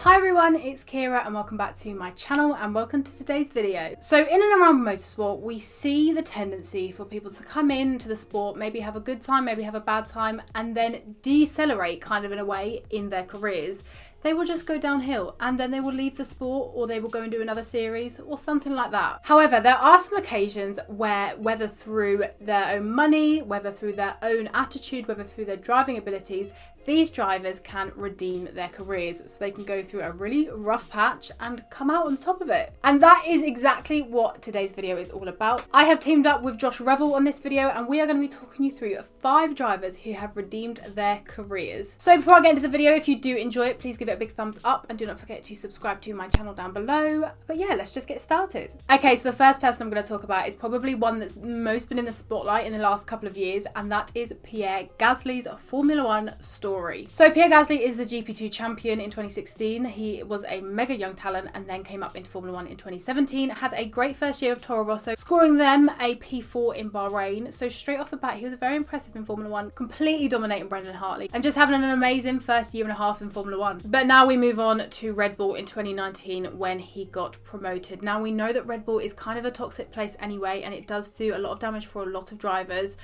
Hi everyone, it's Keira and welcome back to my channel and welcome to today's video. So in and around motorsport, we see the tendency for people to come into the sport, maybe have a good time, maybe have a bad time, and then decelerate kind of in a way in their careers. They will just go downhill and then they will leave the sport or they will go and do another series or something like that. However, there are some occasions where whether through their own money, whether through their own attitude, whether through their driving abilities, these drivers can redeem their careers so they can go through a really rough patch and come out on top of it. And that is exactly what today's video is all about. I have teamed up with Josh Revel on this video and we are going to be talking you through 5 drivers who have redeemed their careers. So before I get into the video, if you do enjoy it, please give it a big thumbs up and do not forget to subscribe to my channel down below. But yeah, let's just get started. Okay, so the first person I'm going to talk about is probably one that's most been in the spotlight in the last couple of years, and that is Pierre Gasly's Formula 1 story. So Pierre Gasly is the GP2 champion in 2016. He was a mega young talent and then came up into Formula 1 in 2017. Had a great first year of Toro Rosso, scoring them a P4 in Bahrain. So straight off the bat, he was very impressive in Formula 1, completely dominating Brendan Hartley and just having an amazing first year and a half in Formula 1. But now we move on to Red Bull in 2019 when he got promoted. Now we know that Red Bull is kind of a toxic place anyway, and it does do a lot of damage for a lot of drivers.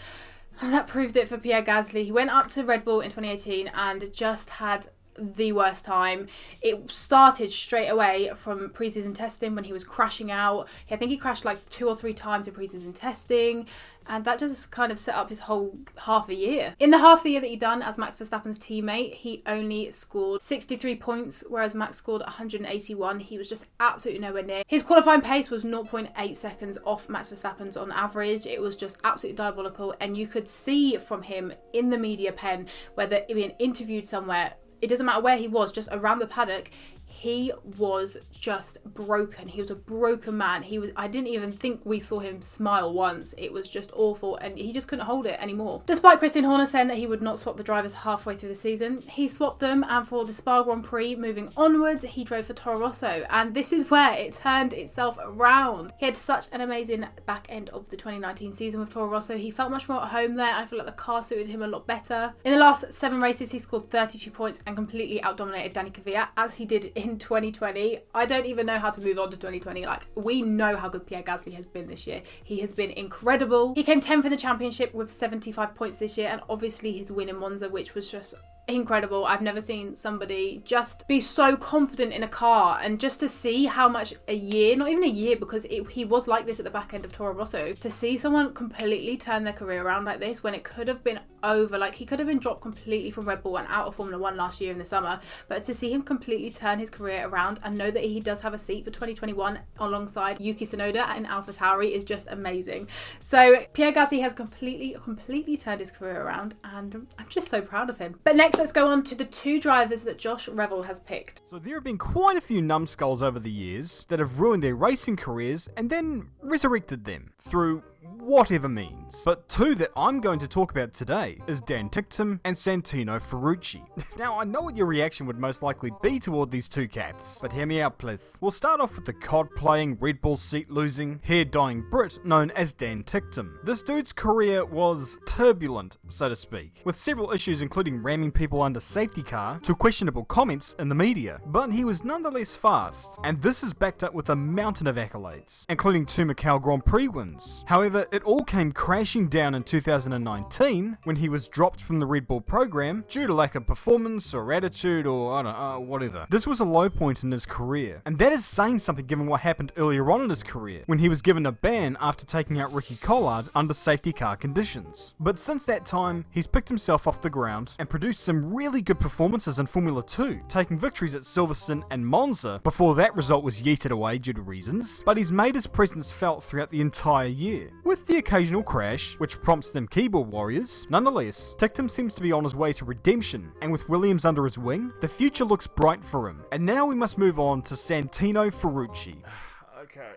And that proved it for Pierre Gasly. He went up to Red Bull in 2018 and just had the worst time. It started straight away from pre-season testing when he was crashing out. I think he crashed like 2 or 3 times in pre-season testing, and that just kind of set up his whole half a year. In the half the year that he done as Max Verstappen's teammate, he only scored 63 points, whereas Max scored 181. He was just absolutely nowhere near. His qualifying pace was 0.8 seconds off Max Verstappen's on average. It was just absolutely diabolical, and you could see from him in the media pen, whether being interviewed somewhere, it doesn't matter where he was, just around the paddock, he was just broken. He was a broken man. I didn't even think we saw him smile once. It was just awful, and he just couldn't hold it anymore. Despite Christian Horner saying that he would not swap the drivers halfway through the season, he swapped them, and for the Spa Grand Prix moving onwards, he drove for Toro Rosso, and this is where it turned itself around. He had such an amazing back end of the 2019 season with Toro Rosso. He felt much more at home there, and I feel like the car suited him a lot better. In the last 7 races, he scored 32 points and completely outdominated Danny Kvyat, as he did in 2020. I don't even know how to move on to 2020. Like, we know how good Pierre Gasly has been this year. He has been incredible. He came 10th in the championship with 75 points this year, and obviously his win in Monza, which was just incredible. I've never seen somebody just be so confident in a car, and just to see how much a year, not even a year, because he was like this at the back end of Toro Rosso, to see someone completely turn their career around like this when it could have been over. Like, he could have been dropped completely from Red Bull and out of Formula 1 last year in the summer, but to see him completely turn his career around and know that he does have a seat for 2021 alongside Yuki Tsunoda and AlphaTauri is just amazing. So Pierre Gasly has completely turned his career around, and I'm just so proud of him. But next, let's go on to the 2 drivers that Josh Revel has picked. So there have been quite a few numbskulls over the years that have ruined their racing careers and then resurrected them through whatever means. But 2 that I'm going to talk about today is Dan Tictum and Santino Ferrucci. Now, I know what your reaction would most likely be toward these 2 cats, but hear me out please. We'll start off with the COD-playing, Red Bull seat-losing, hair-dyeing Brit known as Dan Tictum. This dude's career was turbulent, so to speak, with several issues including ramming people under safety car to questionable comments in the media. But he was nonetheless fast, and this is backed up with a mountain of accolades, including 2 Macau Grand Prix wins. However, it all came crashing down in 2019 when he was dropped from the Red Bull program due to lack of performance or attitude or I don't know, whatever. This was a low point in his career, and that is saying something given what happened earlier on in his career when he was given a ban after taking out Ricky Collard under safety car conditions. But since that time, he's picked himself off the ground and produced some really good performances in Formula 2, taking victories at Silverstone and Monza before that result was yeeted away due to reasons, but he's made his presence felt throughout the entire year, with the occasional crash, which prompts them keyboard warriors. Nonetheless, Tictum seems to be on his way to redemption, and with Williams under his wing, the future looks bright for him. And now we must move on to Santino Ferrucci. Okay.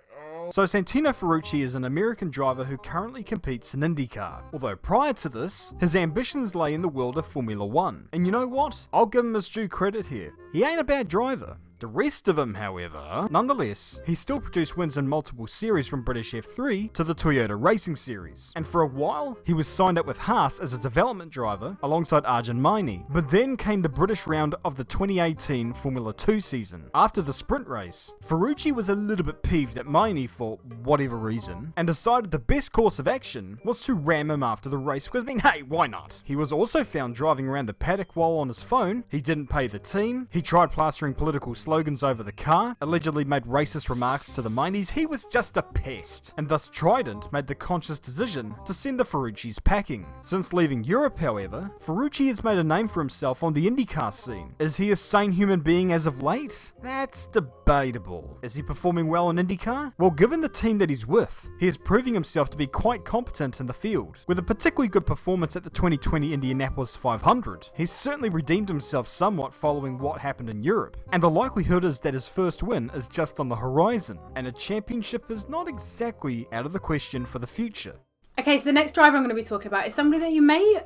So Santino Ferrucci is an American driver who currently competes in IndyCar, although prior to this, his ambitions lay in the world of Formula 1. And you know what? I'll give him his due credit here. He ain't a bad driver. The rest of him, however, nonetheless, he still produced wins in multiple series from British F3 to the Toyota Racing Series. And for a while, he was signed up with Haas as a development driver alongside Arjun Maini. But then came the British round of the 2018 Formula 2 season. After the sprint race, Ferrucci was a little bit peeved at Maini for whatever reason, and decided the best course of action was to ram him after the race because, hey, why not? He was also found driving around the paddock while on his phone, he didn't pay the team, he tried plastering political slogans over the car, allegedly made racist remarks to the Mainis. He was just a pest, and thus Trident made the conscious decision to send the Ferrucci's packing. Since leaving Europe, however, Ferrucci has made a name for himself on the IndyCar scene. Is he a sane human being as of late? That's debatable. Is he performing well in IndyCar? Well, given the team that he's with, he is proving himself to be quite competent in the field. With a particularly good performance at the 2020 Indianapolis 500, he's certainly redeemed himself somewhat following what happened in Europe. And the likelihood is that his first win is just on the horizon, and a championship is not exactly out of the question for the future. Okay, so the next driver I'm going to be talking about is somebody that you may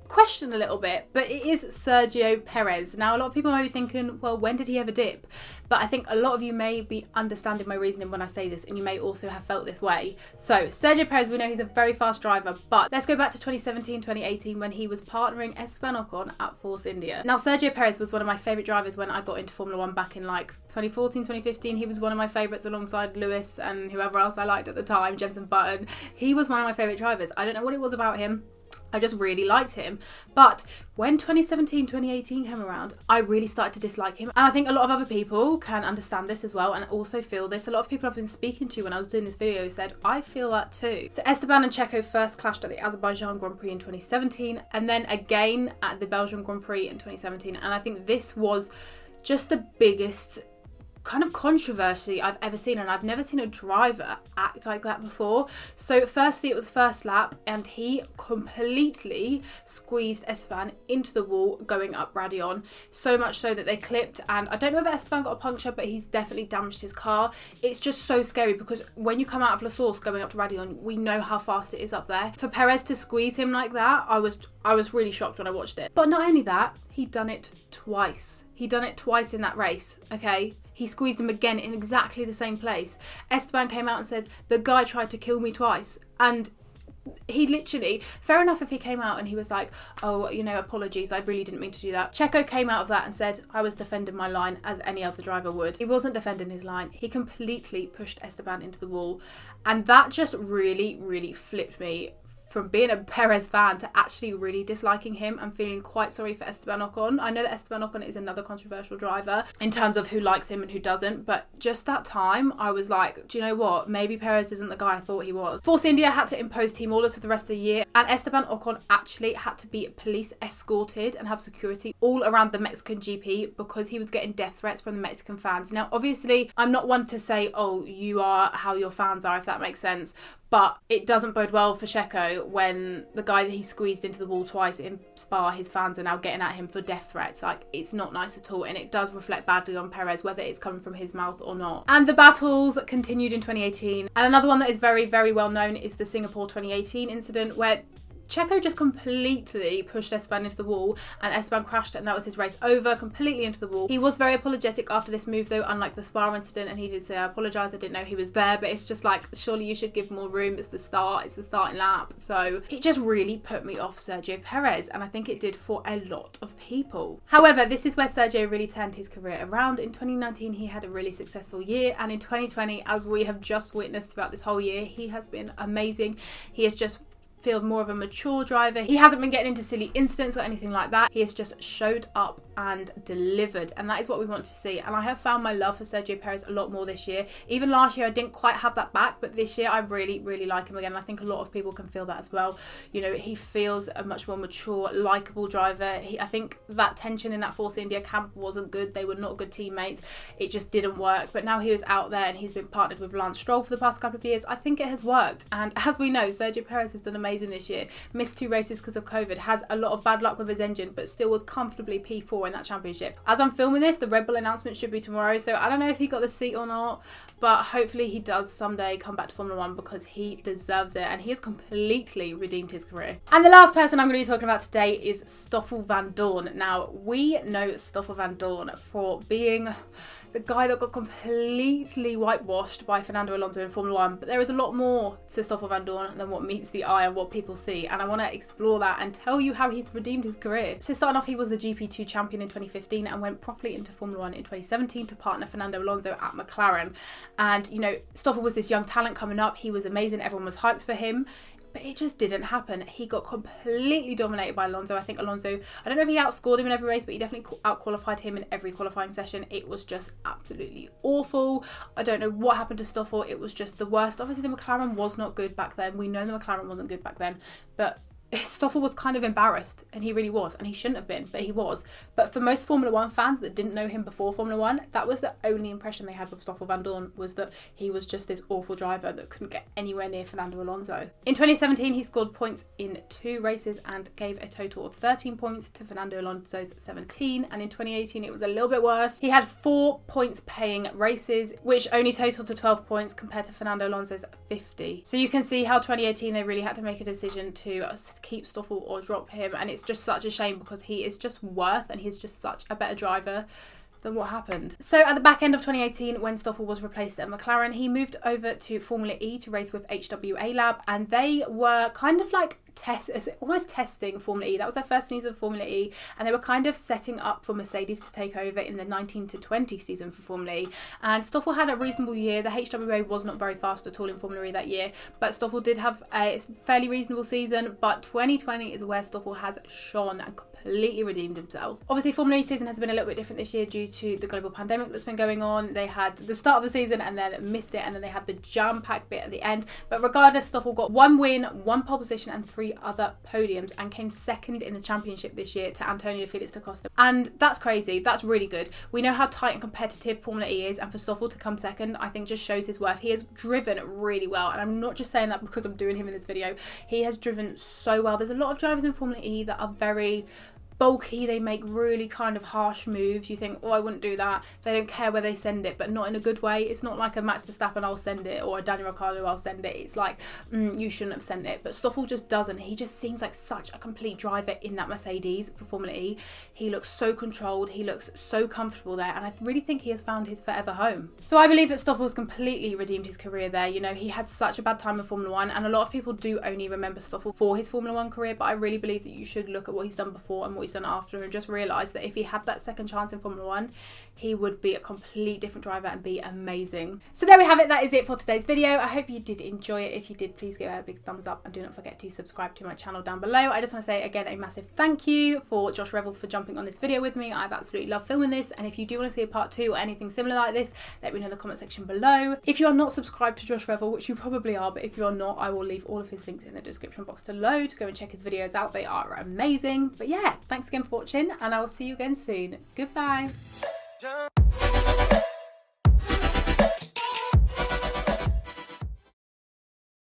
question a little bit, but it is Sergio Perez. Now, a lot of people may be thinking, well, when did he ever dip? But I think a lot of you may be understanding my reasoning when I say this, and you may also have felt this way. So, Sergio Perez, we know he's a very fast driver, but let's go back to 2017, 2018, when he was partnering Esteban Ocon at Force India. Now, Sergio Perez was one of my favourite drivers when I got into Formula 1 back in 2014, 2015. He was one of my favourites alongside Lewis and whoever else I liked at the time, Jenson Button. He was one of my favourite drivers. I don't know what it was about him. I just really liked him. But when 2017, 2018 came around, I really started to dislike him. And I think a lot of other people can understand this as well and also feel this. A lot of people I've been speaking to when I was doing this video said, I feel that too. So Esteban and Checo first clashed at the Azerbaijan Grand Prix in 2017 and then again at the Belgian Grand Prix in 2017. And I think this was just the biggest kind of controversy I've ever seen, and I've never seen a driver act like that before. So firstly, it was first lap and he completely squeezed Esteban into the wall going up Radion, so much so that they clipped, and I don't know if Esteban got a puncture, but he's definitely damaged his car. It's just so scary because when you come out of La Source going up to Radion, we know how fast it is up there. For Perez to squeeze him like that, I was really shocked when I watched it. But not only that, he'd done it twice. He'd done it twice in that race, okay? He squeezed him again in exactly the same place. Esteban came out and said, the guy tried to kill me twice. And he literally, fair enough if he came out and he was like, oh, apologies, I really didn't mean to do that. Checo came out of that and said, I was defending my line as any other driver would. He wasn't defending his line. He completely pushed Esteban into the wall. And that just really, really flipped me from being a Perez fan to actually really disliking him and feeling quite sorry for Esteban Ocon. I know that Esteban Ocon is another controversial driver in terms of who likes him and who doesn't, but just that time I was like, do you know what? Maybe Perez isn't the guy I thought he was. Force India had to impose team orders for the rest of the year, and Esteban Ocon actually had to be police escorted and have security all around the Mexican GP because he was getting death threats from the Mexican fans. Now, obviously, I'm not one to say, oh, you are how your fans are, if that makes sense, but it doesn't bode well for Checo when the guy that he squeezed into the wall twice in Spa, his fans are now getting at him for death threats. It's not nice at all, and it does reflect badly on Perez, whether it's coming from his mouth or not. And the battles continued in 2018. And another one that is very, very well known is the Singapore 2018 incident where Checo just completely pushed Esteban into the wall and Esteban crashed and that was his race over, completely into the wall. He was very apologetic after this move though, unlike the Spa incident, and he did say, I apologise, I didn't know he was there, but it's just like, surely you should give more room. It's the starting lap. So it just really put me off Sergio Perez, and I think it did for a lot of people. However, this is where Sergio really turned his career around. In 2019, he had a really successful year, and in 2020, as we have just witnessed throughout this whole year, he has been amazing. He has just feel more of a mature driver. He hasn't been getting into silly incidents or anything like that. He has just showed up and delivered, and that is what we want to see. And I have found my love for Sergio Perez a lot more this year. Even last year I didn't quite have that back, but this year I really, really like him again. I think a lot of people can feel that as well. He feels a much more mature, likeable driver. I think that tension in that Force India camp wasn't good. They were not good teammates. It just didn't work. But now he was out there and he's been partnered with Lance Stroll for the past couple of years. I think it has worked. And as we know, Sergio Perez has done amazing this year. Missed 2 races because of COVID, has a lot of bad luck with his engine, but still was comfortably P4 in that championship. As I'm filming this, the Red Bull announcement should be tomorrow, so I don't know if he got the seat or not, but hopefully he does someday come back to Formula 1 because he deserves it, and he has completely redeemed his career. And the last person I'm going to be talking about today is Stoffel Vandoorne. Now, we know Stoffel Vandoorne for being the guy that got completely whitewashed by Fernando Alonso in Formula 1, but there is a lot more to Stoffel Vandoorne than what meets the eye and what people see, and I want to explore that and tell you how he's redeemed his career. So starting off, he was the GP2 champion in 2015 and went properly into Formula 1 in 2017 to partner Fernando Alonso at McLaren. And, you know, Stoffel was this young talent coming up. He was amazing. Everyone was hyped for him. But it just didn't happen. He got completely dominated by Alonso. I think Alonso, I don't know if he outscored him in every race, but he definitely out-qualified him in every qualifying session. It was just absolutely awful. I don't know what happened to Stoffel. It was just the worst. Obviously, the McLaren was not good back then. We know the McLaren wasn't good back then, but Stoffel was kind of embarrassed, and he really was, and he shouldn't have been, but he was. But for most Formula 1 fans that didn't know him before Formula 1, that was the only impression they had of Stoffel Vandoorne, was that he was just this awful driver that couldn't get anywhere near Fernando Alonso. In 2017, he scored points in 2 races and gave a total of 13 points to Fernando Alonso's 17, and in 2018 it was a little bit worse. He had 4 points paying races, which only totaled to 12 points compared to Fernando Alonso's 50. So you can see how 2018 they really had to make a decision to keep Stoffel or drop him, and it's just such a shame because he is just worth, and he's just such a better driver than what happened. So at the back end of 2018, when Stoffel was replaced at McLaren, he moved over to Formula E to race with HWA Lab, and they were kind of like almost testing Formula E. That was their first season of Formula E, and they were kind of setting up for Mercedes to take over in the 19 to 20 season for Formula E. And Stoffel had a reasonable year. The HWA was not very fast at all in Formula E that year, but Stoffel did have a fairly reasonable season. But 2020 is where Stoffel has shone and completely redeemed himself. Obviously, Formula E season has been a little bit different this year due to the global pandemic that's been going on. They had the start of the season and then missed it, and then they had the jam-packed bit at the end. But regardless, Stoffel got 1 win, 1 pole position and 3 other podiums, and came second in the championship this year to Antonio Felix da Costa. And that's crazy. That's really good. We know how tight and competitive Formula E is, and for Stoffel to come second, I think just shows his worth. He has driven really well, and I'm not just saying that because I'm doing him in this video. He has driven so well. There's a lot of drivers in Formula E that are very bulky, they make really kind of harsh moves. You think, oh, I wouldn't do that. They don't care where they send it, but not in a good way. It's not like a Max Verstappen, I'll send it, or a Daniel Ricciardo, I'll send it. It's like, you shouldn't have sent it. But Stoffel just doesn't. He just seems like such a complete driver in that Mercedes for Formula E. He looks so controlled. He looks so comfortable there, and I really think he has found his forever home. So I believe that Stoffel's completely redeemed his career there. You know, he had such a bad time in Formula 1, and a lot of people do only remember Stoffel for his Formula 1 career, but I really believe that you should look at what he's done before and what he's done after, and just realise that if he had that second chance in Formula 1, he would be a complete different driver and be amazing. So there we have it. That is it for today's video. I hope you did enjoy it. If you did, please give it a big thumbs up, and do not forget to subscribe to my channel down below. I just want to say again a massive thank you for Josh Revel for jumping on this video with me. I've absolutely loved filming this, and if you do want to see a part 2 or anything similar like this, let me know in the comment section below. If you are not subscribed to Josh Revel, which you probably are, but if you are not, I will leave all of his links in the description box below to go and check his videos out. They are amazing. But yeah, thanks again for watching, and I will see you again soon. Goodbye.